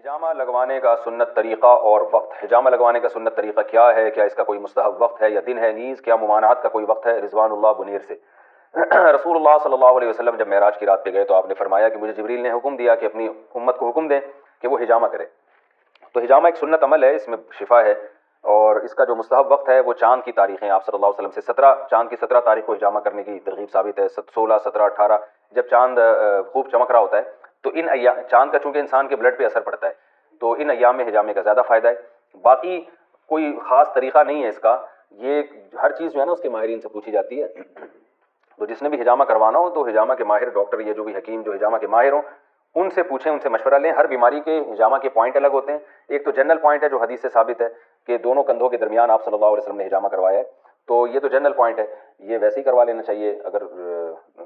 हिजामा लगवाने का सुन्नत तरीक़ा और वक्त। हिजामा लगवाने का सुन्नत तरीक़ा क्या है? क्या इसका कोई मुस्तहब वक्त है या दिन है? नीज़ क्या मुमानात का कोई वक्त है? रिज़वानुल्लाह बुनीर से रसूलुल्लाह सल्लल्लाहु अलैहि वसल्लम जब मेराज की रात पे गए तो आपने फरमाया कि मुझे जिब्रील ने हुक्म दिया कि अपनी उम्मत को हुक्म दें कि वो हिजामा करे। तो हिजामा एक सुन्नत अमल है, इसमें शिफा है। और इसका जो मुस्तहब वक्त है वो चांद की तारीखें, आप सल्लल्लाहु अलैहि वसल्लम से 17 चांद की 17 तारीख को हिजामा करने की तरगीब साबित है। 16, 17, 18 जब चांद खूब चमक रहा होता है तो इन चांद का चूंकि इंसान के ब्लड पे असर पड़ता है तो इन अय्याम में हिजामे का ज़्यादा फ़ायदा है। बाकी कोई ख़ास तरीक़ा नहीं है इसका, ये हर चीज़ जो है ना उसके माहिरीन से पूछी जाती है। तो जिसने भी हिजामा करवाना हो तो हिजामा के माहिर डॉक्टर, ये जो भी हकीम जो हिजामा के माहिर हों, उनसे पूछें, उनसे मशवरा लें। हर बीमारी के हिजामा के पॉइंट अलग होते हैं। एक तो जनरल पॉइंट है जो हदीस से साबित है कि दोनों कंधों के दरमियान आप सल्लल्लाहु अलैहि वसल्लम ने हिजामा करवाया है, तो ये तो जनरल पॉइंट है, ये वैसे ही करवा लेना चाहिए अगर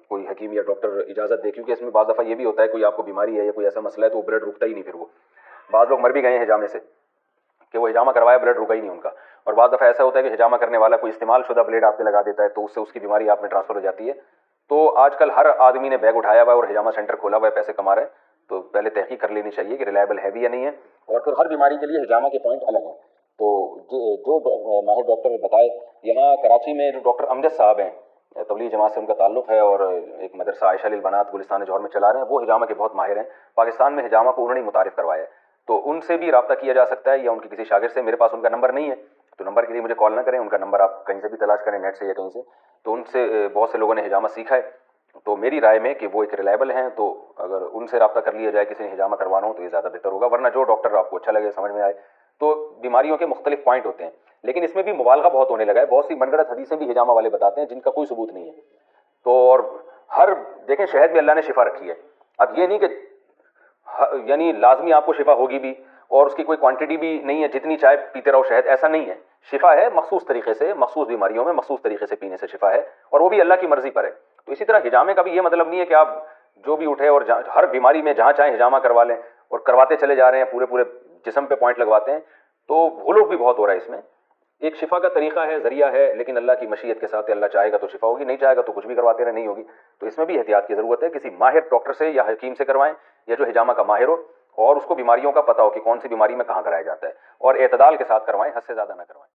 कोई हकीम या डॉक्टर इजाज़त दे। क्योंकि इसमें बाज़ दफ़ा ये भी होता है कोई आपको बीमारी है या कोई ऐसा मसला है तो वो ब्लड रुकता ही नहीं, फिर वो बाज़ लोग मर भी गए हैं हिजामे से कि वो हिजामा करवाया ब्लड रुका ही नहीं उनका। और बाज़ दफ़ा ऐसा होता है कि हिजामा करने वाला कोई इस्तेमाल शुदा ब्लेड आपके लगा देता है तो उससे उसकी बीमारी आप में ट्रांसफ़र हो जाती है। तो आजकल हर आदमी ने बैग उठाया हुआ है और हिजामा सेंटर खोला हुआ है, पैसे कमा रहे हैं, तो पहले तहकीक कर लेनी चाहिए कि रिलायबल है भी या नहीं है। और फिर हर बीमारी के लिए हिजामा के पॉइंट अलग हैं। तो जो माहिर डॉक्टर ने बताए, यहाँ कराची में जो डॉक्टर अमजद साहब हैं, तबलीग जमात से उनका ताल्लुक़ है और एक मदरसा आयशा लिल बनात गुलिस्तान जौहर में चला रहे हैं, वो हिजामा के बहुत माहिर हैं। पाकिस्तान में हिजामा को उन्होंने मुतारिफ़ करवाया है, तो उनसे भी रब्ता किया जा सकता है या उनके किसी शागिर से। मेरे पास उनका नंबर नहीं है तो नंबर के लिए मुझे कॉल ना करें, उनका नंबर आप कहीं से भी तलाश करें, नेट से या कहीं से। तो उनसे बहुत से लोगों ने हिजामा सीखा है, तो मेरी राय में कि वो एक रिलायबल हैं, तो अगर उनसे रब्ता कर लिया जाए किसी ने हिजामा करवाना हो तो ये ज़्यादा बेहतर होगा। वरना जो डॉक्टर आपको अच्छा लगे, समझ में आए। तो बीमारियों के मुख्तलिफ पॉइंट होते हैं, लेकिन इसमें भी मुबालगा बहुत होने लगा है। बहुत सी मनगढ़ंत हदीसें भी हिजामा वाले बताते हैं जिनका कोई सबूत नहीं है। तो और हर देखें, शहद में अल्लाह ने शिफा रखी है। अब ये नहीं कि यानी लाजमी आपको शिफा होगी भी और उसकी कोई क्वांटिटी भी नहीं है, जितनी चाय पीते रहो शहद, ऐसा नहीं है। शिफा है मखसूस तरीके से, मखसूस बीमारियों में मखसूस तरीके से पीने से शिफा है, और वो भी अल्लाह की मर्जी पर है। तो इसी तरह हिजामे का भी ये मतलब नहीं है कि आप जो भी उठे और हर बीमारी में जहाँ चाहे हिजामा करवा लें और करवाते चले जा रहे हैं, पूरे पूरे जिस्म पे पॉइंट लगवाते हैं। तो भूलोग भी बहुत हो रहा है इसमें। एक शिफा का तरीका है, जरिया है, लेकिन अल्लाह की मशीयत के साथ अल्लाह चाहेगा तो शिफा होगी, नहीं चाहेगा तो कुछ भी करवाते रहे, नहीं होगी। तो इसमें भी एहतियात की ज़रूरत है। किसी माहिर डॉक्टर से या हकीम से करवाएं या जो हिजामा का माहिर हो और उसको बीमारियों का पता हो कि कौन सी बीमारी में कहाँ कराया जाता है, और एतदाल के साथ करवाएं, हद से ज़्यादा ना करवाएं।